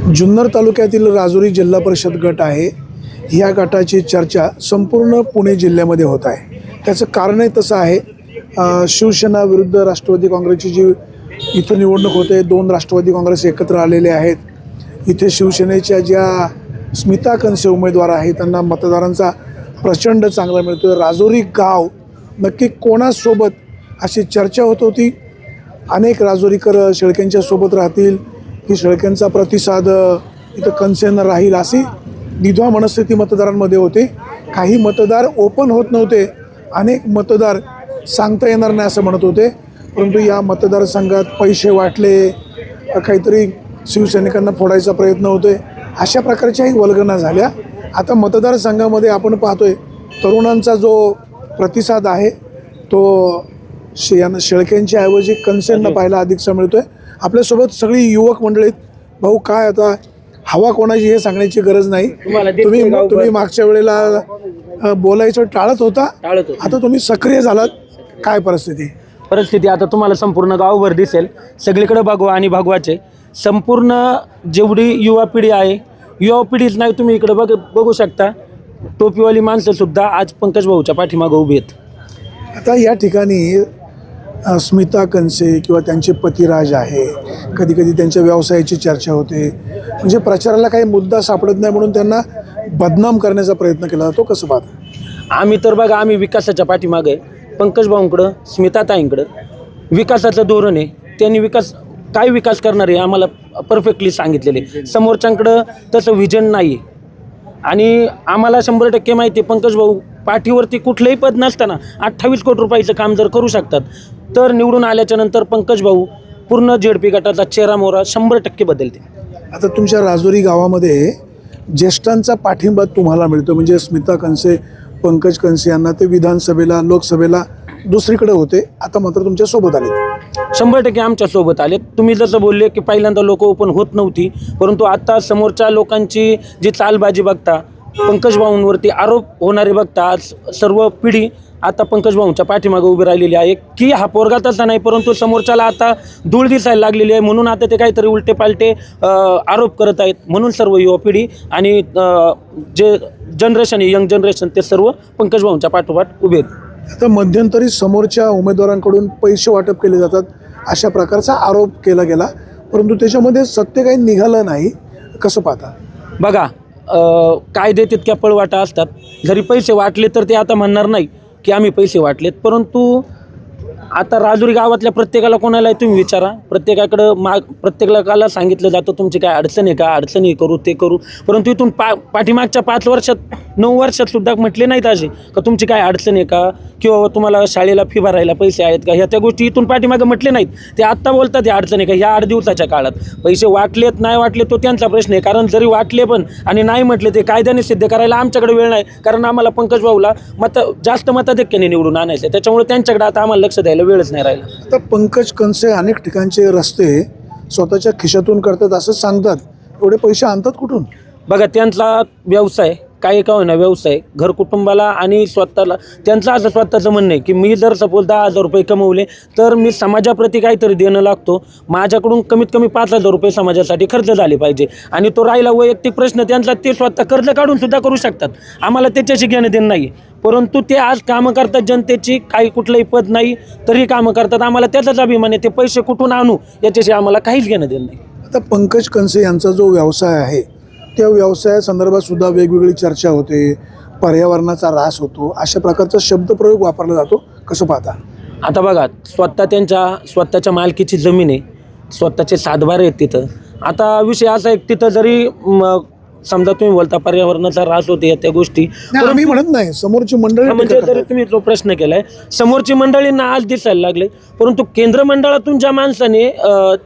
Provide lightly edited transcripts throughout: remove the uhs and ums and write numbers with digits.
जुन्नर तालुक्यातील राजुरी जिल्हा परिषद गट आहे. ह्या गटाची चर्चा संपूर्ण पुणे जिल्ह्यामध्ये होत आहे. त्याचं कारणही तसं आहे. शिवसेना विरुद्ध राष्ट्रवादी काँग्रेसची जी इथं निवडणूक होते, दोन राष्ट्रवादी काँग्रेस एकत्र आलेले आहेत. इथे शिवसेनेच्या ज्या स्मिता कंसे उमेदवार आहेत त्यांना मतदारांचा प्रचंड चांगला मिळतो. राजुरी गाव नक्की कोणासोबत अशी चर्चा होत होती. अनेक राजुरीकर शेळकेंच्या सोबत राहतील की शेळकेंचा प्रतिसाद इथं कंसेंना राहील अशी द्विधा मनस्थिती मतदारांमध्ये होते. काही मतदार ओपन होत नव्हते, अनेक मतदार सांगता येणार नाही असं म्हणत होते. परंतु या मतदारसंघात पैसे वाटले, काहीतरी शिवसैनिकांना फोडायचा प्रयत्न होतोय, अशा प्रकारच्याही वल्गना झाल्या. आता मतदारसंघामध्ये आपण पाहतोय तरुणांचा जो प्रतिसाद आहे तो शेळकेंच्या ऐवजी कंसेंना पाहायला अधिकचा मिळतोय. आपल्यासोबत सगळी युवक मंडळी आहेत. भाऊ, काय आता हवा कोणाची हे सांगण्याची गरज नाही. तुम्ही मागच्या वेळेला बोलायचं टाळत होता, आता तुम्ही सक्रिय झालात. काय परिस्थिती आता तुम्हाला संपूर्ण गावभर दिसेल. सगळीकडे भगवा आणि भगवाचे संपूर्ण जेवढी युवा पिढी आहे, युवा पिढीच नाही, तुम्ही इकडे बघू शकता. टोपीवाली माणसं सुद्धा आज पंकज भाऊच्या पाठीमागे उभी आहेत. आता या ठिकाणी स्मिता कंसे किंवा त्यांचे पतिराज आहे, कधी कधी त्यांच्या व्यवसायाची चर्चा होते. म्हणजे प्रचाराला काही मुद्दा सापडत नाही म्हणून त्यांना बदनाम करण्याचा प्रयत्न केला जातो. कसं पाहता? आम्ही तर बघा, आम्ही विकासाच्या पाठीमागे पंकज भाऊंकडं, स्मिताताईंकडं विकासाचं धोरण आहे. त्यांनी काय विकास करणार आहे आम्हाला परफेक्टली सांगितलेले. समोरच्यांकडं तसं व्हिजन नाही आणि आम्हाला 100% माहिती आहे पंकज भाऊ पाठीवरती कुठलंही पद नसताना 28 कोटी रुपयाचं काम जर करू शकतात तर निवडून आल्याच्या नंतर पंकज भाऊ पूर्ण जेडपी गटाचा चेहरा मोहरा 100% बदलते. आता तुमच्या राजुरी गावामध्ये ज्येष्ठांचा पाठिंबा तुम्हाला मिळतो. म्हणजे स्मिता कंसे, पंकज कंसे यांना ते विधानसभेला, लोकसभेला दुसरीकडे होते, आता मात्र तुमच्या सोबत आले. 100% आमच्या सोबत आले. तुम्ही जसं बोलले की पहिल्यांदा लोक ओपन होत नव्हती, परंतु आता समोरच्या लोकांची जी चालबाजी बघता, पंकज भाऊंवरती आरोप होणारे बघता, आज सर्व पिढी आता पंकज भाऊंच्या पाठीमागे उभी राहिलेली आहे. की हा पोरगा तसा नाही, परंतु समोरच्याला आता धूळ दिसायला लागलेली आहे म्हणून आता ते काहीतरी उलटे पालटे आरोप करत आहेत. म्हणून सर्व युवा पिढी आणि जे जनरेशन आहे, यंग जनरेशन, ते सर्व पंकज भाऊंच्या पाठोपाठ उभे आहेत. आता मध्यंतरी समोरच्या उमेदवारांकडून पैसे वाटप केले जातात अशा प्रकारचा आरोप केला गेला, परंतु त्याच्यामध्ये सत्य काही निघालं नाही. कसं पाहता? बघा, कायदे तितक्या पळवाटा असतात. जरी पैसे वाटले तर ते आता म्हणणार नाही की आम्ही पैसे वाटलेत, परंतु आता राजुरी गावातल्या प्रत्येकाला कोणालाही तुम्ही विचारा, प्रत्येकाला सांगितलं जातं तुमची काय अडचण आहे का, अडचणी करू ते करू, परंतु इथून पाठीमागच्या 5 वर्षात 9 वर्षात सुद्धा म्हटले नाहीत असे का तुमची काय अडचण आहे का, किंवा तुम्हाला शाळेला फी भरायला पैसे आहेत का, ह्या त्या गोष्टी इथून पाठीमागे म्हटले नाहीत. ते आत्ता बोलतात हे अडचण आहे का. ह्या 8 दिवसाच्या काळात पैसे वाटलेत नाही वाटले तो त्यांचा प्रश्न आहे. कारण जरी वाटले पण आणि नाही म्हटले ते कायद्याने सिद्ध करायला आमच्याकडे वेळ नाही. कारण आम्हाला पंकज भाऊला जास्त मताधिक्याने निवडून आणायचं, त्याच्यामुळे त्यांच्याकडे आता आम्हाला लक्ष द्यायला वेळच नाही राहिला. आता पंकज कंसे अनेक ठिकाणचे रस्ते स्वतःच्या खिशातून करतात असं सांगतात. एवढे पैसे आणतात कुठून? बघा, त्यांचा व्यवसाय काही का होईना व्यवसाय, घर कुटुंबाला आणि स्वतःला, त्यांचं असं स्वतःचं म्हणणं आहे की मी जर सपोज 10,000 रुपये कमवले तर मी समाजाप्रती काहीतरी देणं लागतो. माझ्याकडून कमीत कमी 5,000 रुपये समाजासाठी खर्च झाले पाहिजे. आणि तो राहिला वैयक्तिक प्रश्न त्यांचा, ते स्वतः कर्ज काढून सुद्धा करू शकतात. आम्हाला त्याच्याशी घेणं देणं नाही, परंतु ते आज कामं करतात जनतेची. काही कुठलंही पद नाही तरी कामं करतात. आम्हाला त्याचाच अभिमान आहे. ते पैसे कुठून आणू याच्याशी आम्हाला काहीच घेणं देणं नाही. आता पंकज कंसे यांचा जो व्यवसाय आहे त्या व्यवसायासंदर्भात सुद्धा वेगवेगळी चर्चा होते. पर्यावरणाचा ऱ्हास होतो, अशा प्रकारचा शब्दप्रयोग वापरला जातो. कसं पाहता? आता बघा, स्वतःच्या मालकीची जमीन आहे, स्वतःचे सातबारे आहेत तिथं. आता विषय असा आहे, तिथं जरी समजा तुम्ही बोलता पर्यावरणाचा ऱ्हास होते त्या गोष्टी, मी म्हणत नाही, समोरची मंडळी म्हणजे जरी तुम्ही जो प्रश्न केलाय, समोरची मंडळींना आज दिसायला लागले, परंतु केंद्र मंडळातून ज्या माणसाने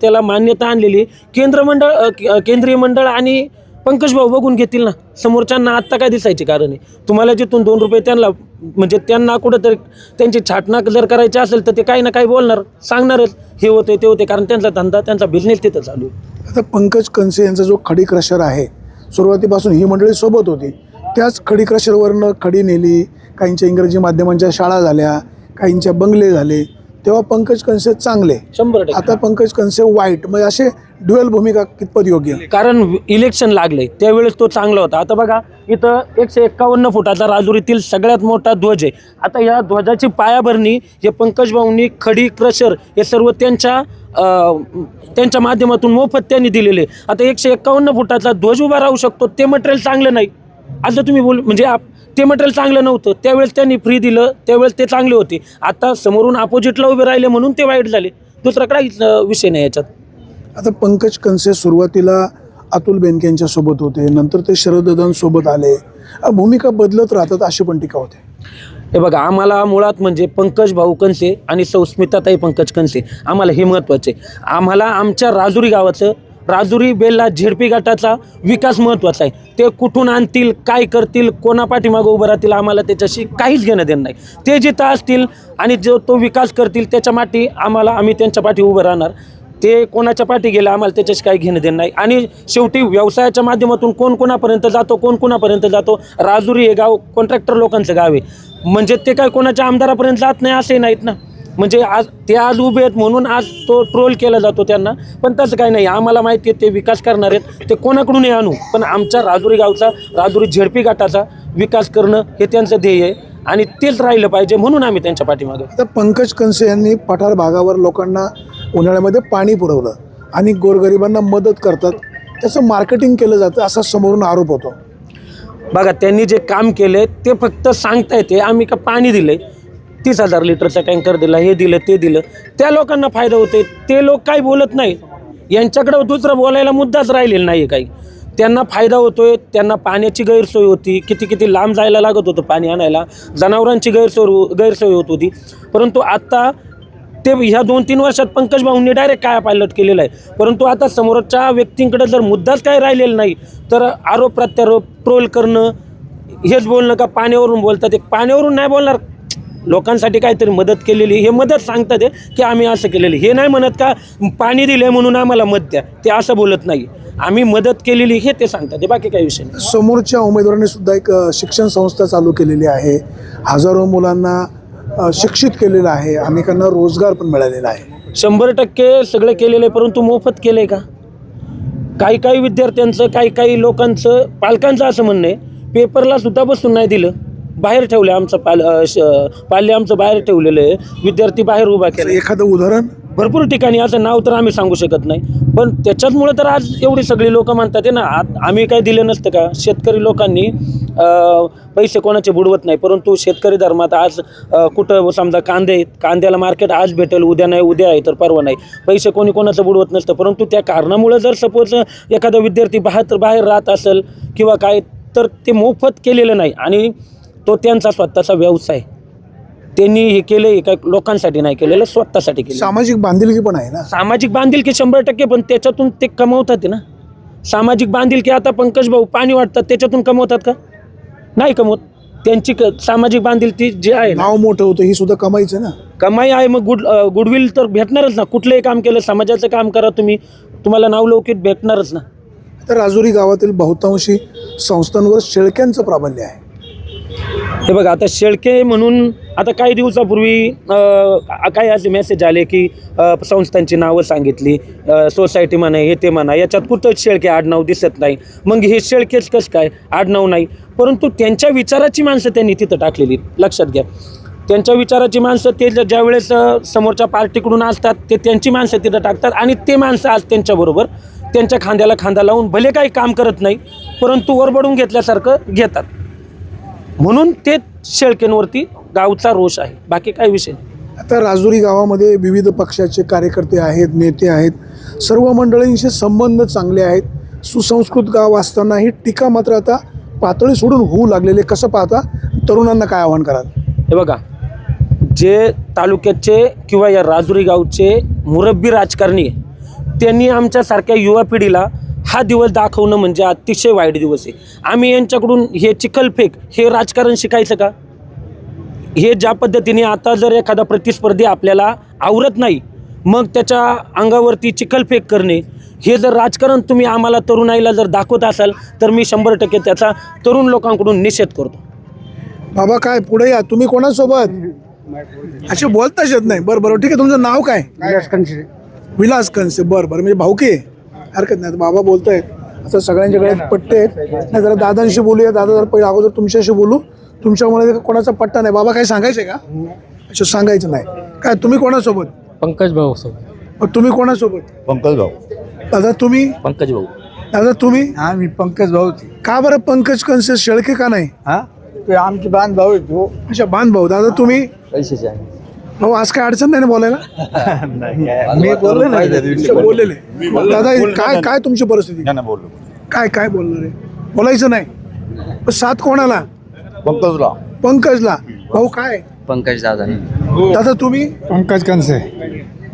त्याला मान्यता आणलेली, केंद्रीय मंडळ आणि पंकज भाऊ बघून घेतील ना. समोरच्यांना आत्ता काय दिसायचे कारण आहे? तुम्हाला जिथून 2 रुपये त्यांना कुठंतरी त्यांची छाटणाक जर करायची असेल तर ते काही ना काही बोलणार, सांगणारच हे होते ते होते, कारण त्यांचा धंदा, त्यांचा बिझनेस तिथं चालू आहे. आता पंकज कंसे यांचा जो खडी क्रशर आहे, सुरुवातीपासून ही मंडळी सोबत होती. त्याच खडी क्रशरवरनं खडी नेली. काहींच्या इंग्रजी माध्यमांच्या शाळा झाल्या, काहींच्या बंगले झाले. तेव्हा पंकज कनसे चांगले, 100%. आता पंकज कनसे वाईट, म्हणजे असे ड्युएल भूमिका कितपत योग्य? कारण इलेक्शन लागले त्यावेळेस तो चांगला होता. आता बघा इथं 151 फुटाचा राजुरीतील सगळ्यात मोठा ध्वज आहे. आता या ध्वजाची पायाभरणी हे पंकज भाऊंनी, खडी, क्रशर हे सर्व त्यांच्या माध्यमातून मोफत त्यांनी दिलेले. आता 151 फुटाचा ध्वज उभा राहू शकतो, ते मटेरियल चांगलं नाही असं तुम्ही म्हणजे ते मटेरियल चांगलं नव्हतं त्यावेळेस त्यांनी फ्री दिलं, त्यावेळेस ते चांगले होते. आता समोरून अपोजिटला उभे राहिले म्हणून ते वाईट झाले, दुसरा काहीच विषय नाही याच्यात. आता पंकज कनसे सुरुवातीला अतुल बेनके यांच्या सोबत होते, नंतर ते शरददादांसोबत आले, भूमिका बदलत राहतात अशी पण टीका होते. हे बघा, आम्हाला मुळात म्हणजे पंकज भाऊ कनसे आणि स्मिताताई पंकज कनसे आम्हाला हे महत्त्वाचे. आम्हाला आमच्या राजुरी गावाचं, राजुरी बेल्ला झेडपी गटाचा विकास महत्त्वाचा आहे. ते कुठून आणतील, काय करतील, कोणा पाठीमागं उभं राहतील, आम्हाला त्याच्याशी काहीच घेणं देणं नाही. ते जिथं असतील आणि जो तो विकास करतील त्याच्या माठी आम्ही त्यांच्या पाठी उभं राहणार. ते कोणाच्या पाठी गेलं आम्हाला त्याच्याशी काही घेणं देणं नाही. आणि शेवटी व्यवसायाच्या माध्यमातून कोण कोणापर्यंत जातो. राजुरी हे गाव कॉन्ट्रॅक्टर लोकांचं गाव आहे, म्हणजे ते काय कोणाच्या आमदारापर्यंत जात नाही असे नाहीत ना. म्हणजे आज उभे आहेत म्हणून आज तो ट्रोल केला जातो त्यांना, पण तसं काही नाही. आम्हाला माहिती आहे ते विकास करणार आहेत, ते कोणाकडूनही आणू, पण आमच्या राजुरी गावचा, राजुरी झेडपी गटाचा विकास करणं हे त्यांचं ध्येय आहे आणि तेच राहिलं पाहिजे, म्हणून आम्ही त्यांच्या पाठीमागे. आता पंकज कनसे यांनी पठार भागावर लोकांना उन्हाळ्यामध्ये पाणी पुरवलं आणि गोरगरिबांना मदत करतात, त्याचं मार्केटिंग केलं जातं असा समोरून आरोप होतो. बघा, त्यांनी जे काम केले ते फक्त सांगता येते आम्ही का पाणी दिले, 30,000 लिटरचा टँकर दिला, हे दिलं ते दिलं, त्या लोकांना फायदा होते. ते लोक काही बोलत नाही, यांच्याकडं दुसरं बोलायला मुद्दाच राहिलेला नाही आहे काही. त्यांना फायदा होतोय, त्यांना पाण्याची गैरसोय होती, किती लांब जायला लागत होतं पाणी आणायला, जनावरांची गैरसोय होत होती. परंतु आता ते ह्या 2-3 वर्षात पंकज भाऊंनी डायरेक्ट काय पायलट केलेलं आहे. परंतु आता समोरच्या व्यक्तींकडे जर मुद्दाच काही राहिलेला नाही तर आरोप प्रत्यारोप, ट्रोल करणं, हेच बोलणं का पाण्यावरून बोलतात. एक पाण्यावरून नाही बोलणार, लोकांसाठी काहीतरी मदत केलेली, हे मदत सांगतात की आम्ही असं केलेलं. हे नाही म्हणत का पाणी दिलं म्हणून आम्हाला मत द्या, ते असं बोलत नाही. आम्ही मदत केलेली हे ते सांगतात, बाकी काही विषय नाही. समोरच्या उमेदवारांनी सुद्धा एक शिक्षण संस्था चालू केलेली आहे, हजारो मुलांना शिक्षित केलेलं आहे, अनेकांना रोजगार पण मिळालेला आहे. 100% सगळं केलेलं आहे, परंतु मोफत केलं आहे का? काही विद्यार्थ्यांचं, काही लोकांचं, पालकांचं असं म्हणणं आहे पेपरला सुद्धा बसून नाही दिलं, बाहेर ठेवलं. आमचं पाल्य आमचं बाहेर ठेवलेलं आहे, विद्यार्थी बाहेर उभा केला. एखादं उदाहरण? भरपूर ठिकाणी, असं नाव तर आम्ही सांगू शकत नाही, पण त्याच्याचमुळे तर आज एवढी सगळी लोक म्हणतात ना आम्ही काय दिलं नसतं का. शेतकरी लोकांनी पैसे कोणाचे बुडवत नाही, परंतु शेतकरी धर्मात आज कुठं समजा कांद्याला मार्केट आज भेटेल, उद्या नाही, उद्या आहे तर परवा नाही, पैसे कोणाचं बुडवत नसतं. परंतु त्या कारणामुळे जर सपोज एखादा विद्यार्थी बाहेर राहत असेल किंवा काय, तर ते मोफत केलेलं नाही आणि तो त्यांचा स्वतःचा व्यवसाय. त्यांनी हे केलं काय लोकांसाठी नाही केलेलं, स्वतःसाठी केलं. सामाजिक बांधिलकी पण आहे ना. सामाजिक बांधिलकी 100%, पण त्याच्यातून ते कमवतात ना. सामाजिक बांधिलकी, आता पंकज भाऊ पाणी वाटतात त्याच्यातून कमवतात का? नाही कमवत. त्यांची सामाजिक बांधिलकी जी आहे, नाव मोठं होतं, ही सुद्धा कमाईचं ना. कमाई आहे, मग गुडविल तर भेटणारच ना. कुठलंही काम केलं, समाजाचं काम करा तुम्हाला नावलौकिक भेटणारच ना. तर राजुरी गावातील बहुतांशी संस्थांवर शेळक्यांचं प्राबल्य आहे. हे बघा, आता शेळके म्हणून आता काही दिवसापूर्वी काही असे मेसेज आले की संस्थांची नावं सांगितली, सोसायटी म्हणा, हे ते म्हणा, याच्यात कुठंच शेळके आडनाव दिसत नाही. मग हे शेळकेच कसं काय आडनाव नाही? परंतु त्यांच्या विचाराची माणसं त्यांनी तिथं टाकलेली, लक्षात घ्या. त्यांच्या विचाराची माणसं ते ज्यावेळेस समोरच्या पार्टीकडून असतात ते त्यांची माणसं तिथं टाकतात आणि ते माणसं आज त्यांच्याबरोबर त्यांच्या खांद्याला खांदा लावून भले काही काम करत नाही, परंतु वरबडून घेतल्यासारखं घेतात. म्हणून ते शेळकेंवरती गावचा रोष आहे, बाकी काही विषय नाही. आता राजुरी गावामध्ये विविध पक्षाचे कार्यकर्ते आहेत, नेते आहेत, सर्व मंडळींशी संबंध चांगले आहेत. सुसंस्कृत गाव असतानाही टीका मात्र आता पातळी सोडून होऊ लागलेले. कसं पाहता? तरुणांना काय आव्हान कराल? हे बघा, जे तालुक्याचे किंवा या राजुरी गावचे मुरब्बी राजकारणी आहे, त्यांनी आमच्यासारख्या युवा पिढीला हा दिवस दाखवणं म्हणजे अतिशय वाईट दिवस आहे. आम्ही यांच्याकडून हे चिखलफेक, हे राजकारण शिकायचं का? हे ज्या पद्धतीने आता जर एखादा प्रतिस्पर्धी आपल्याला आवरत नाही, मग त्याच्या अंगावरती चिखलफेक करणे, हे जर राजकारण तुम्ही आम्हाला तरुणाईला जर दाखवत असाल तर मी 100% त्याचा तरुण लोकांकडून निषेध करतो. बाबा काय पुढे या, तुम्ही कोणासोबत? अच्छा, बोलताच येत नाही. बरं बरं, ठीक आहे. तुमचं नाव काय? विलास कंसे. बरं बरं, म्हणजे भाऊकी आहे. हरकत नाही. आता बाबा बोलतायत, आता सगळ्यांच्या गळ्यात पट्टे आहेत. नाही, जरा दादांशी बोलूया. दादा, जर पहिले अगोदर तुमच्याशी बोलू. तुमच्यामुळे कोणाचा पट्टा नाही. बाबा काही सांगायचं का? अच्छा, सांगायचं नाही. काय तुम्ही कोणासोबत? पंकज भाऊ सोबत. मग तुम्ही कोणासोबत? पंकज भाऊ. दादा तुम्ही? पंकज भाऊ. दादा तुम्ही? हा, मी पंकज भाऊ. का बरं पंकज कंसे, शेळके का नाही? हा, ते आमचे बांध भाऊ आहे तो. अच्छा, बांध भाऊ. दादा तुम्ही? पैशाचे आहे. भाऊ, आज काय अडचण नाही ना बोलायला? मी बोललो ना. अच्छा, बोललेले. दादा, काय काय तुमची परिस्थिती? बोललो काय काय बोलणार आहे? बोलायचं नाही. पण साथ कोणाला? पंकजला. पंकजला. भाऊ काय? पंकज दादा. दादा तुम्ही? पंकज कंसे.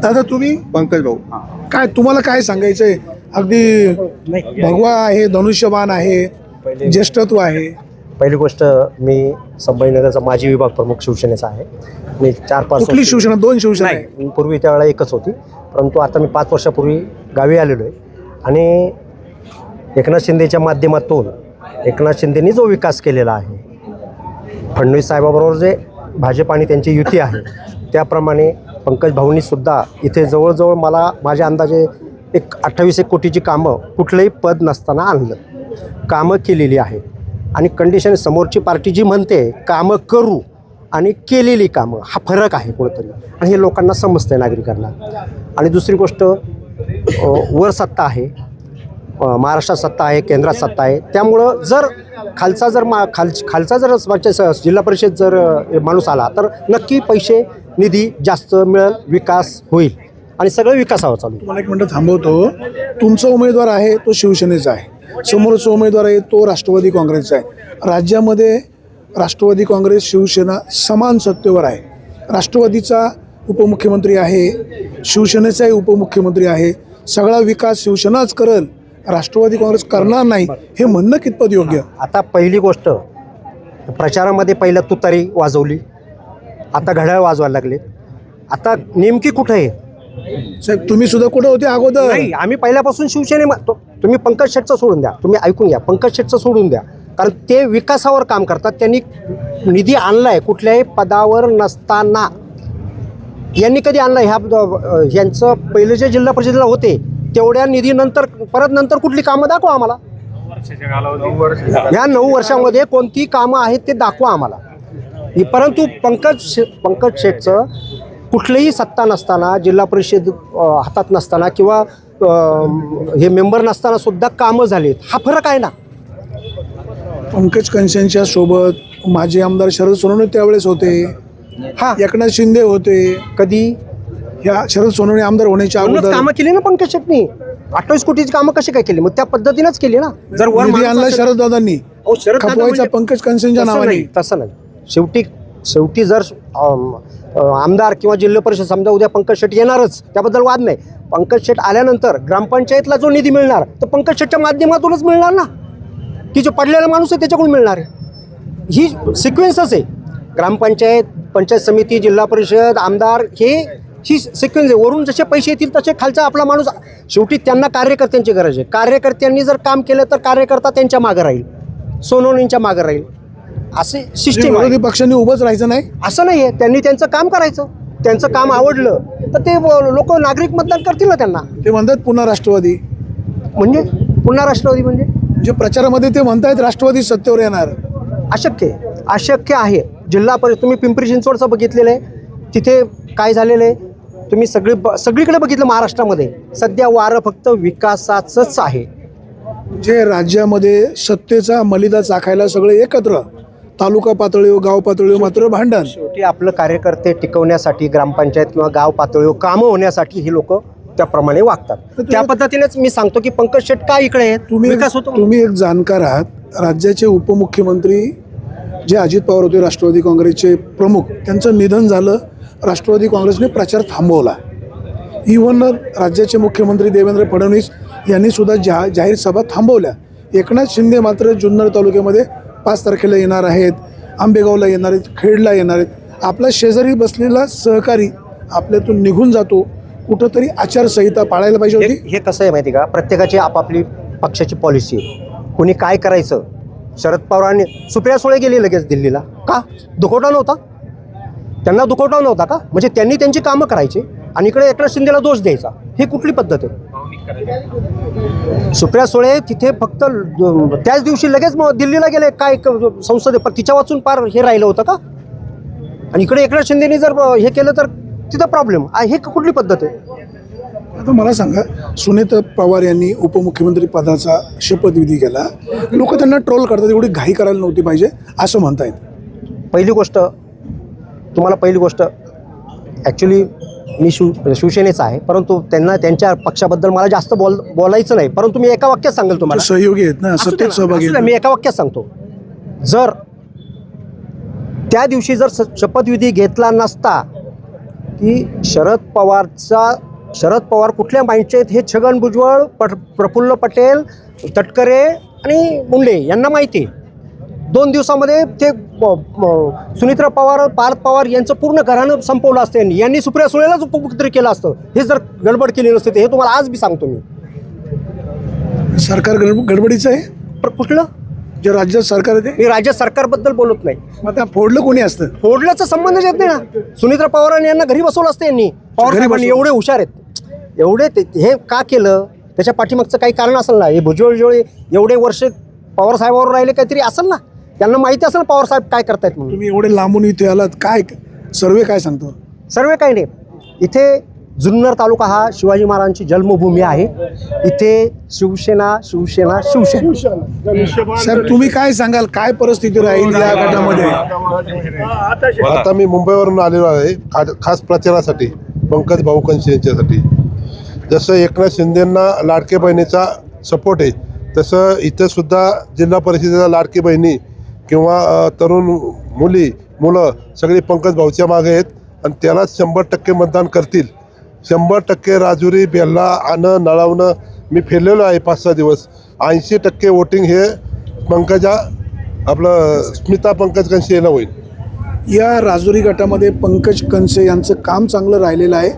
दादा तुम्ही? पंकज भाऊ. काय तुम्हाला काय सांगायचंय? अगदी भगवा आहे, धनुष्यबाण आहे, ज्येष्ठत्व आहे. पहिली गोष्ट, मी संभाजीनगरचा माजी विभाग प्रमुख शिवसेनेचा आहे. मी 4-5 कुठली शिवसेना? 2 शिवसेना आहे. नाही, पूर्वी त्यावेळेला एकच होती, परंतु आता मी 5 वर्षापूर्वी गावी आलेलो आहे. आणि एकनाथ शिंदेच्या माध्यमातून एकनाथ शिंदेनी जो विकास केलेला आहे, फडणवीस साहेबाबरोबर जे भाजप आणि त्यांची युती आहे, त्याप्रमाणे पंकज भाऊंनी सुद्धा इथे जवळजवळ मला माझ्या अंदाजे 28 कोटीची कामं कुठलंही पद नसताना आणलं, कामं केलेली आहेत. आणि कंडिशन समोरची पार्टी जी म्हणते कामं करू आणि केलेली कामं, हा फरक आहे कुठंतरी, आणि हे लोकांना समजतं नागरिकांना. आणि दुसरी गोष्ट, वर सत्ता आहे, महाराष्ट्रात सत्ता आहे, केंद्रात सत्ता आहे. त्यामुळं जर खालचा जर जिल्हा परिषद जर माणूस आला तर नक्की पैसे निधी जास्त मिळेल, विकास होईल आणि सगळं विकासावर चालू. मला एक मिनिट थांबवतो. तुमचा उमेदवार आहे तो शिवसेनेचा आहे, समोरचा उमेदवार आहे तो राष्ट्रवादी काँग्रेसचा आहे. राज्यामध्ये राष्ट्रवादी काँग्रेस शिवसेना समान सत्तेवर आहे. राष्ट्रवादीचा उपमुख्यमंत्री आहे, शिवसेनेचाही उपमुख्यमंत्री आहे. सगळा विकास शिवसेनाच करेल, राष्ट्रवादी काँग्रेस करणार नाही, हे म्हणणं कितपत योग्य? आता पहिली गोष्ट, प्रचारामध्ये पहिलं तुतारी वाजवली, आता घड्याळ वाजवायला लागले. आता नेमकी कुठं आहे? साहेब, तुम्ही सुद्धा कुठं होते अगोदर? नाही, आम्ही पहिल्यापासून तुम्ही पंकज शेटचं सोडून द्या, तुम्ही ऐकून घ्या, पंकज शेटचं सोडून द्या, कारण ते विकासावर काम करतात. त्यांनी निधी आणलाय कुठल्याही पदावर नसताना. यांनी कधी आणला? ह्यांचं पहिले जे जिल्हा परिषदेला होते तेवढ्या निधीनंतर नंतर कुठली कामं दाखवा आम्हाला. या 9 वर्षामध्ये कोणती कामं आहेत ते दाखवा आम्हाला. परंतु पंकज शेटचं कुठलीही सत्ता नसताना, जिल्हा परिषद हातात नसताना किंवा हे मेंबर नसताना सुद्धा कामं झालीत, हा फरक आहे ना. पंकज कंसेंच्या सोबत माजी आमदार शरद सोनवणे त्यावेळेस होते, हा, एकनाथ शिंदे होते. कधी ह्या शरद सोनवणे आमदार होण्याच्या अगोदर कामं केली ना पंकज शेटनी. 28 कोटीची कामं कशी काय केली? मग त्या पद्धतीनंच केली ना. जर वर निधी आणला माणूस- शरद दादांनी, अहो, शरद दादा खपवायचा म्हणजे- पंकज कंसेंच्या तसं नावाने. नाही, तसं नाही. शेवटी जर आमदार किंवा जिल्हा परिषद समजा उद्या पंकज शेट येणारच, त्याबद्दल वाद नाही. पंकज शेट आल्यानंतर ग्रामपंचायतला जो निधी मिळणार तो पंकज शेटच्या माध्यमातूनच मिळणार ना, की जो पडलेला माणूस आहे त्याच्याकडून मिळणार आहे. ही सिक्वेन्सच आहे. ग्रामपंचायत, पंचायत समिती, जिल्हा परिषद, आमदार, ही सिक्वेन्स आहे. वरून जसे पैसे येतील तसे खालचा आपला माणूस. शेवटी त्यांना कार्यकर्त्यांची गरज आहे. कार्यकर्त्यांनी जर काम केलं तर कार्यकर्ता त्यांच्या मागं राहील, सोनवणींच्या मागं राहील. असे सिस्टीम आहे. विरोधी पक्षांनी उभंच राहायचं नाही. असं नाही आहे. त्यांनी त्यांचं काम करायचं, त्यांचं काम आवडलं तर ते लोक नागरिक मतदान करतील ना त्यांना. ते म्हणतात पुन्हा राष्ट्रवादी, म्हणजे पुन्हा राष्ट्रवादी म्हणजे प्रचारामध्ये ते म्हणतायत राष्ट्रवादी सत्तेवर येणार. अशक्य आहे. जिल्हा परिषद तुम्ही पिंपरी चिंचवडचं बघितलेलं आहे, तिथे काय झालेलं आहे तुम्ही सगळीकडे बघितलं. महाराष्ट्रामध्ये सध्या वारं फक्त विकासाचंच आहे. जे राज्यामध्ये सत्तेचा मलिदा चाखायला सगळे एकत्र, तालुका पातळीवर, गाव पातळीवर मात्र भांडण. शेवटी आपलं कार्यकर्ते टिकवण्यासाठी ग्रामपंचायत किंवा गाव पातळीवर कामं होण्यासाठी हे लोक त्याप्रमाणे वागतात. त्या पद्धतीनेच मी सांगतो की पंकज शेट का इकडे आहेत, विकास होतो. तुम्ही एक जाणकार आहात. राज्याचे उपमुख्यमंत्री जे अजित पवार होते, राष्ट्रवादी काँग्रेसचे प्रमुख, त्यांचं निधन झालं. राष्ट्रवादी काँग्रेसने प्रचार थांबवला. इव्हन राज्याचे मुख्यमंत्री देवेंद्र फडणवीस यांनी सुद्धा जाहीर सभा थांबवल्या. एकनाथ शिंदे मात्र जुन्नर तालुक्यामध्ये 5 तारखेला येणार आहेत, आंबेगावला येणार आहेत, खेडला येणार आहेत. आपला शेजारी बसलेला सहकारी आपल्यातून निघून जातो. कुठंतरी आचारसंहिता पाळायला पाहिजे होती. हे कसं आहे माहिती का, प्रत्येकाची आपापली पक्षाची पॉलिसी आहे. कोणी काय करायचं. शरद पवारांनी, सुप्रिया सुळे गेली लगेच दिल्लीला, का? दुखवटा नव्हता. त्यांना दुखवटा नव्हता का? म्हणजे त्यांनी त्यांची कामं करायची आणि इकडे एकनाथ शिंदेला दोष द्यायचा, ही कुठली पद्धत आहे? सुप्रिया सुळे तिथे फक्त त्याच दिवशी लगेच दिल्लीला गेले काय संसदे, पण तिच्या वाचून पार हे राहिलं होतं का? आणि इकडे एकनाथ शिंदेनी जर हे केलं तर तिथं प्रॉब्लेम हे कुठली पद्धत आहे? आता मला सांगा, सुनेत्रा पवार यांनी उपमुख्यमंत्री पदाचा शपथविधी केला, लोक त्यांना ट्रोल करतात, एवढी घाई करायला नव्हती पाहिजे असं म्हणतायत. पहिली गोष्ट ॲक्च्युली मी शिवसेनेचा आहे, परंतु त्यांना त्यांच्या पक्षाबद्दल मला जास्त बोलायचं नाही, परंतु मी एका वाक्यात सांगेल तुम्हाला. सहयोगी आहेत ना, सत्तेत सहभागी आहेत. मी एका वाक्यात सांगतो, जर त्या दिवशी जर शपथविधी घेतला नसता की शरद पवार कुठल्या माइंडचे आहेत हे छगन भुजबळ, प्रफुल्ल पटेल, तटकरे आणि मुंडे यांना माहिती आहे. 2 दिवसामध्ये ते सुनेत्रा पवार, पार्थ पवार यांचं पूर्ण घराणं संपवलं असतं. यांनी सुप्रिया सुळेलाच उपमुख्यमंत्री केलं असतं. हे जर गडबड केली नसते हे तुम्हाला आज बी सांगतो मी. सरकार गडबडीचं आहे. पण कुठलं जे राज्यात सरकार आहे ते? मी राज्य सरकारबद्दल बोलत नाही. मग आता फोडलं कोणी असतं? फोडल्याचा संबंधच येत नाही ना. सुनेत्रा पवारांनी यांना घरी बसवलं असतं. यांनी पवार साहेबांनी एवढे हुशार आहेत, एवढे हे का केलं त्याच्या पाठीमागचं काही कारण असेल ना. हे भुजबळ एवढे वर्ष पवार साहेबावर राहिले काहीतरी असेल ना, त्यांना माहिती असेल ना पवार साहेब काय करतायत म्हणून. तुम्ही एवढे लांबून इथे आलात, काय सर्वे काय सांगतो? सर्वे काही नाही. इथे जुन्नर तालुका हा शिवाजी महाराजांची जन्मभूमी आहे. इथे शिवसेना शिवसेना शिवसेना. साहेब तुम्ही काय सांगाल, काय परिस्थिती राहील या गटामध्ये? आता मी मुंबईवरून आलेलो आहे खास प्रचारासाठी, पंकज भाऊ कंसे यांच्यासाठी. जसं एकनाथ शिंदेंना लाडके बहिणीचा सपोर्ट आहे, तसं इथं सुद्धा जिल्हा परिषदेचा लाडकी बहिणी किंवा तरुण मुलं सगळी पंकज भाऊच्या मागे आहेत आणि त्यालाच 100% मतदान करतील. 100% राजुरी, बेल्ला, आणं, नळावणं मी फिरलेलो आहे 5-6 दिवस. 80% वोटिंग हे स्मिता पंकज कंसे यांना होईल. या राजुरी गटामध्ये पंकज कंसे यांचं काम चांगलं राहिलेलं आहे.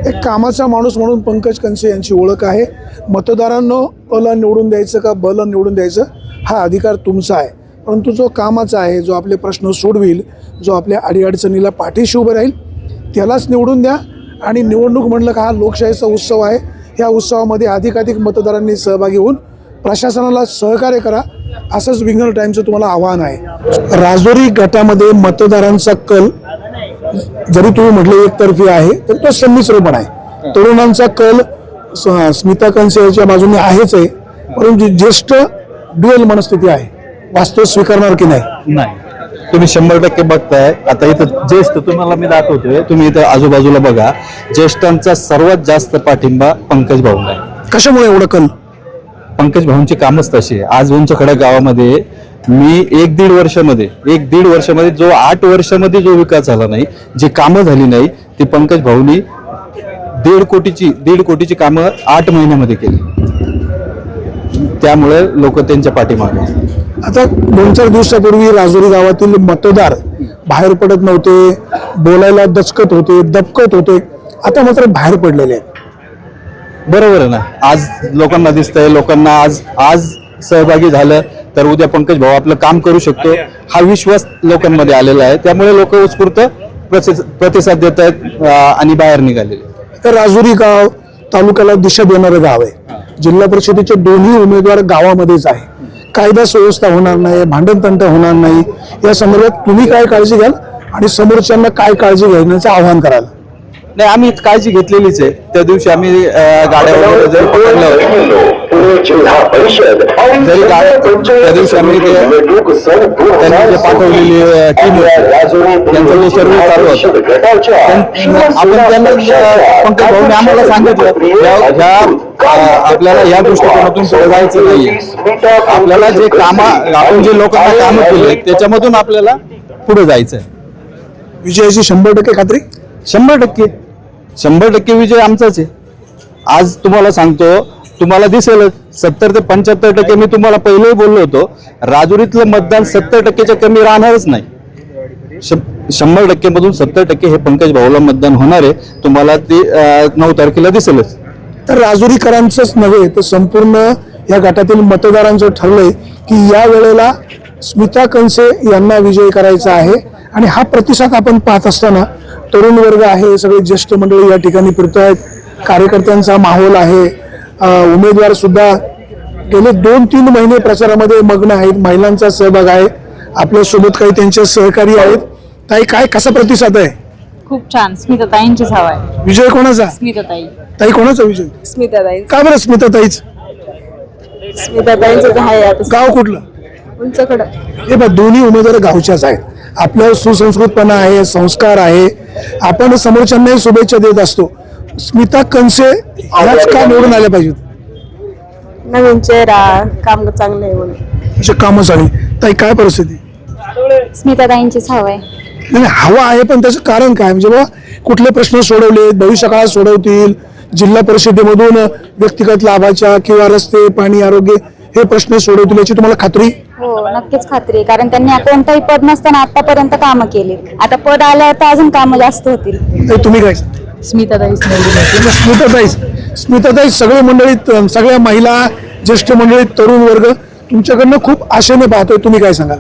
एक कामाचा माणूस म्हणून पंकज कंसे यांची ओळख आहे. मतदारांनो अला निवडून द्यायचं का बला निवडून द्यायचं हा अधिकार तुमचा आहे, परंतु जो कामाचा आहे, जो आपले प्रश्न सोडविल, जो आपल्या अडीअडचणीला पाठीशी उभं राहील त्यालाच निवडून द्या. आणि निवडणूक म्हणलं का हा लोकशाहीचा उत्सव आहे. या उत्सवामध्ये अधिकाधिक मतदारांनी सहभागी होऊन प्रशासनाला सहकार्य करा, असंच विंगर टाईमचं तुम्हाला आव्हान आहे. राजुरी गटामध्ये मतदारांचा कल जरी तुम्ही म्हटले एकतर्फी आहे तर तो संमिश्र पण आहे. तरुणांचा कल स्मिता कंसे याच्या बाजूने आहेच आहे, परंतु ज्येष्ठ ड्युअल मनस्थिती आहे. वास्तव स्वीकारणार की नाही? तुम्ही 100% बघताय. आता इथं ज्येष्ठ तुम्हाला मी दाखवतोय, तुम्ही इथं आजूबाजूला बघा, ज्येष्ठांचा सर्वात जास्त पाठिंबा पंकज भाऊला आहे. कशामुळे एवढं कल? पंकज भाऊंची कामच तशी आहे. आज उंचखडा गावामध्ये मी 1-1.5 वर्षामध्ये जो 8 वर्षामध्ये जो विकास झाला नाही, जी कामं झाली नाही, ती पंकज भाऊनी 1.5 कोटीची कामं 8 महिन्यामध्ये केली. त्यामुळे लोक त्यांच्या पाठीमागे. आता 2-4 दिवसापूर्वी राजुरी गावातील मतदार बाहेर पडत नव्हते, बोलायला दचकत होते, दबकत होते, आता मात्र बाहेर पडलेले आहेत. बरोबर आहे ना. आज लोकांना दिसतंय, लोकांना आज सहभागी झालं तर उद्या पंकज भाऊ आपलं काम करू शकतो हा विश्वास लोकांमध्ये आलेला आहे. त्यामुळे लोक उत्स्फूर्त प्रतिसाद देत आहेत आणि बाहेर निघालेले. तर राजुरी गाव तालुक्याला दिशा देणारं गाव आहे. जिल्हा परिषदेचे दोन्ही उमेदवार गावामध्येच आहे. कायदा सुव्यवस्था होणार नाही, भांडणतंट होणार नाही, या संदर्भात तुम्ही काय काळजी घ्याल आणि समोरच्यांना काय काळजी घेण्याचं आवाहन कराल? नाही, आम्ही काळजी घेतलेलीच आहे. त्या दिवशी आम्ही गाड्या वगैरे जरी पकडल्या होत्या, त्या दिवशी आम्ही त्यांनी जे पाठवलेली टीम होती त्यांचा जो सर्वे चालू होता, आपण त्यांना पंकज भाऊने आम्हाला सांगितलं आपल्याला या दृष्टिकोनातून पुढे जायचं नाहीये. आपल्याला जे आपण जे लोकांना कामं केले त्याच्यामधून आपल्याला पुढे जायचंय. विजयाची 100% खात्री? 100% विजय आमचाच आहे. आज तुम्हाला सांगतो, तुम्हाला दिसेल 70 ते 75% मी तुम्हाला पहिलेही बोललो होतो, राजुरीतलं मतदान 70%च्या कमी राहणारच नाही. 100% मधून 70% हे पंकज भाऊला मतदान होणार आहे. तुम्हाला ते 9 तारखेला दिसेलच. तर राजुरीकरांचंच नव्हे तर संपूर्ण या गटातील मतदारांचं ठरलंय की या वेळेला स्मिता कंसे यांना विजयी करायचा आहे. आणि हा प्रतिसाद आपण पाहत असताना तरुण वर्ग आहे, सगळे ज्येष्ठ मंडळी या ठिकाणी फिरत आहेत, कार्यकर्त्यांचा माहोल आहे. उमेदवार सुद्धा गेले 2-3 महिने प्रचारामध्ये मग्न आहेत. महिलांचा सहभाग आहे. आपल्यासोबत काही त्यांचे सहकारी आहेत. ताई, काय कसा प्रतिसाद आहे? खूप छान. स्मिताताईंचीच हवा आहे. विजय कोणाचा? स्मिताताई. ताई, कोणाचा विजय? स्मिताताई. का बरं स्मिताताईच? स्मिताताईंचंच आहे आता. गाव कुठलं? उंचकडं. हे बघ, दोन्ही उमेदवार गावच्याच आहेत. आपल्यावर सुसंस्कृतपणा आहे, संस्कार आहे. आपण समोरच्यांनाही शुभेच्छा देत असतो. स्मिता कंसे ह्याच का निवडून आल्या पाहिजेत? नवीन चेहरा, काम चांगलं आहे म्हणून. असे कामं चांगली. ताई, काय परिस्थिती? स्मिताताईंचीच हवा आहे. नाही, हवा आहे, पण त्याचं कारण काय? म्हणजे बाबा कुठले प्रश्न सोडवले, भविष्यकाळात सोडवतील, जिल्हा परिषदेमधून व्यक्तिगत लाभाच्या किंवा रस्ते, पाणी, आरोग्य हे प्रश्न सोडवतील याची तुम्हाला खात्री? हो, नक्कीच खात्री आहे. कारण त्यांनी कोणताही पद नसताना आतापर्यंत कामं केली. आता पद आल्यावर तर अजून कामं जास्त होतील. ताई, तुम्ही काय? स्मिताताई, सगळे मंडळी, सगळ्या महिला, ज्येष्ठ मंडळी, तरुण वर्ग तुमच्याकडनं खूप आशेने पाहतोय. तुम्ही काय सांगाल?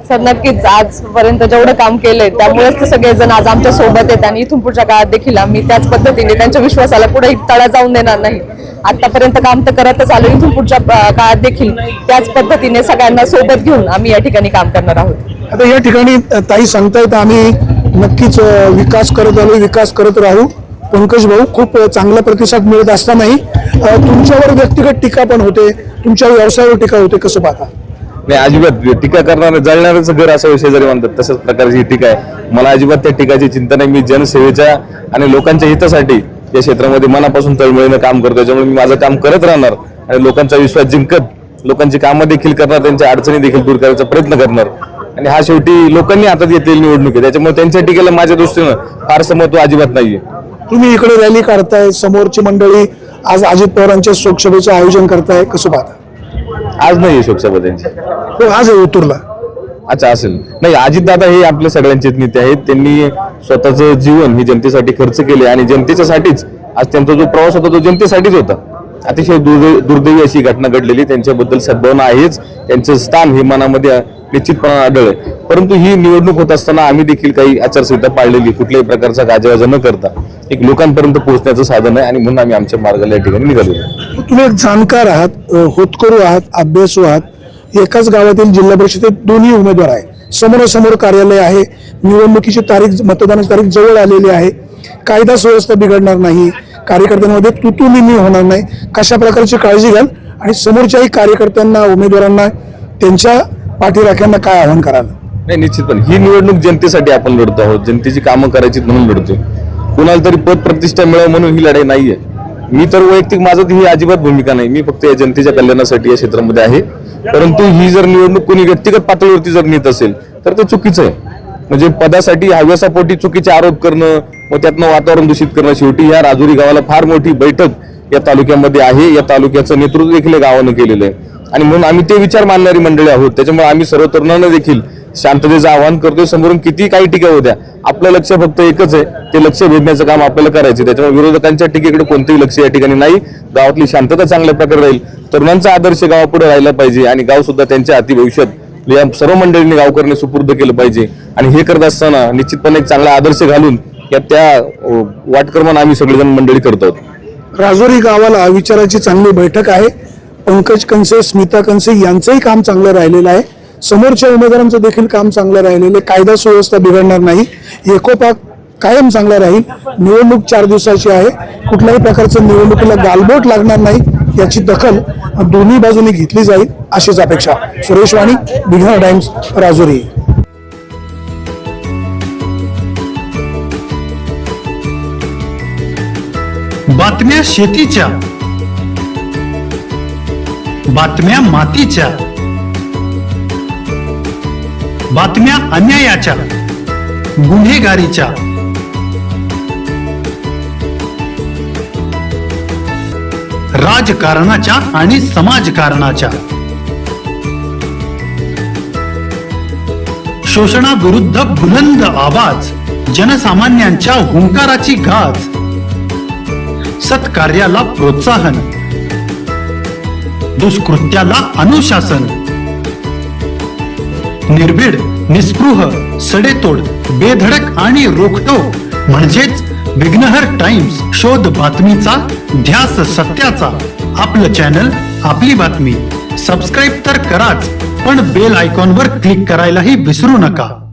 सर, नक्कीच आजपर्यंत जेवढं काम केलंय त्यामुळेच ते सगळेजण आज आमच्या सोबत आहेत आणि इथून पुढच्या काळात देखील आम्ही त्याच पद्धतीने त्यांच्या विश्वासाला पुढे तडा जाऊन देणार नाही. आतापर्यंत काम तर करतच आलो, इथून पुढच्या काळात देखील त्याच पद्धतीने सगळ्यांना सोबत घेऊन आम्ही या ठिकाणी काम करणार आहोत. आता या ठिकाणी ताई सांगतायत आम्ही नक्कीच विकास करत आलो, विकास करत राहू. पंकज भाऊ, खूप चांगला प्रतिसाद मिळत असतानाही तुमच्यावर व्यक्तिगत टीका पण होते, तुमच्या व्यवसायावर टीका होते. कसं पाहता? नाही, अजिबात टीका करणार, जळणारच घर असा विषय जरी म्हणतात तशाच प्रकारची ही टीका आहे. मला अजिबात त्या टीकाची चिंता नाही. मी जनसेवेच्या आणि लोकांच्या हितासाठी या क्षेत्रामध्ये मनापासून तळमळीनं काम करतो. त्याच्यामुळे मी माझं काम करत राहणार आणि लोकांचा विश्वास जिंकत लोकांची कामं देखील करणार, त्यांच्या अडचणी देखील दूर करायचा प्रयत्न करणार. आणि हा शेवटी लोकांनी हातात घेतलेली निवडणूक आहे, त्याच्यामुळे त्यांच्या टीकेला माझ्या दृष्टीनं फारसं महत्व अजिबात नाहीये. तुम्ही इकडे रॅली काढताय, समोरची मंडळी आज अजित पवारांच्या शोकसभेचं आयोजन करताय. कसं पाहता? आज नाही शोकसभा त्यांची. हो, आज आहे उतरला. अच्छा, असेल. नाही, अजितदादा हे आपल्या सगळ्यांचेच नेते आहेत. त्यांनी स्वतःचं जीवन ही जनतेसाठी खर्च केले आणि जनतेच्यासाठीच आज त्यांचा जो प्रवास होता तो जनतेसाठीच होता. अतिशय दुर्दैवी अशी घटना घडलेली. त्यांच्याबद्दल सद्भावना आहेच. त्यांचं स्थान हे मनामध्ये निश्चितपणे आढळलं. परंतु ही निवडणूक होत असताना आम्ही देखील काही आचारसंहिता पाळलेली, कुठल्याही प्रकारचा गाजावाजा न करता एक लोकांपर्यंत पोहोचण्याचं साधन आहे आणि म्हणून आम्ही आमच्या मार्गाला या ठिकाणी निघालो. तुम्ही एक जाणकार आहात, होतकरू आहात, अभ्यासू आहात. एकाच गावातील जिल्हा परिषदेत दोन्ही उमेदवार आहे, समोरासमोर कार्यालय आहे, निवडणुकीची तारीख, मतदानाची तारीख जवळ आलेली आहे. कायदा सुव्यवस्था बिघडणार नाही, कार्यकर्त्यांमध्ये तुतुनिमी होणार नाही. कशा प्रकारची काळजी घ्याल आणि समोरच्याही कार्यकर्त्यांना, उमेदवारांना, त्यांच्या पाठीराख्यांना काय आवाहन कराल? नाही, निश्चितपणे ही निवडणूक जनतेसाठी आपण लढतो आहोत. जनतेची कामं करायची म्हणून लढतोय. कुणाला तरी पद प्रतिष्ठा मिळावं म्हणून ही लढाई नाहीये. मी तर वैयक्तिक माझं ही अजिबात भूमिका नाही. मी फक्त या जनतेच्या कल्याणासाठी या क्षेत्रामध्ये आहे. परंतु ही जर निवडणूक कोणी व्यक्तिगत पातळीवरती जर नेत असेल तर ते चुकीचं आहे. म्हणजे पदासाठी हव्यासापोटी चुकीचे आरोप करणं, मग त्यातनं वातावरण दूषित करणं. शेवटी या राजुरी गावाला फार मोठी बैठक या तालुक्यामध्ये आहे. या तालुक्याचं नेतृत्व देखील गावानं केलेलं आहे आणि म्हणून आम्ही ते विचार मानणारी मंडळी आहोत. त्याच्यामुळे आम्ही सर्व तरुणांना देखील शांततेचं आवाहन करतोय. समोरून किती काही टीका होत्या, आपलं लक्ष फक्त एकच आहे, ते लक्ष भेदण्याचं काम आपल्याला करायचं. त्याच्यामुळे विरोधकांच्या टीकेकडे कोणतंही लक्ष या ठिकाणी नाही. गावातली शांतता चांगल्या प्रकारे राहील. तरुणांचा आदर्श गावापुढे राहिला पाहिजे आणि गाव सुद्धा त्यांच्या हाती भविष्यात या सर्व मंडळींनी गावकऱ्यांनी सुपूर्द केलं पाहिजे. आणि हे करत असताना निश्चितपणे एक चांगला आदर्श घालून त्या वाटकर्मानं आम्ही सगळेजण मंडळी करत आहोत. राजुरी गावाला विचाराची चांगली बैठक आहे. पंकज कंसे, स्मिता कंसे यांचंही काम चांगलं राहिलेलं आहे. समोरच्या उमेदवारांचं देखील काम चांगलं राहिलेलं आहे. कायदा सुव्यवस्था बिघडणार नाही, एकोपा कायम चांगला राहील. निवडणूक 4 दिवसाची आहे. कुठल्याही प्रकारचं निवडणुकीला गालबोट लागणार नाही याची दखल दोन्ही बाजूनी घेतली जाईल अशीच अपेक्षा. सुरेश वाणी, बिहार टाइम्स, राजुरी. बातम्या शेतीच्या, बातम्या मातीच्या, बातम्या अन्यायाच्या, गुन्हेगारीच्या, राजकारणाच्या आणि समाजकारणाच्या, शोषणाविरुद्ध बुलंद आवाज, जनसामान्यांच्या हुंकाराची गाज, सत्कार्याला प्रोत्साहन, दुष्कृत्याला अनुशासन, निर्भीड, निस्पृह, सडेतोड, बेधडक आणि रोखठोक म्हणजेच विघ्नहर टाइम्स, शोध बातमीचा, ध्यास सत्याचा. आपलं चॅनल, आपली बातमी. सबस्क्राईब तर कराच, पण बेल आयकॉनवर क्लिक करायलाही विसरू नका.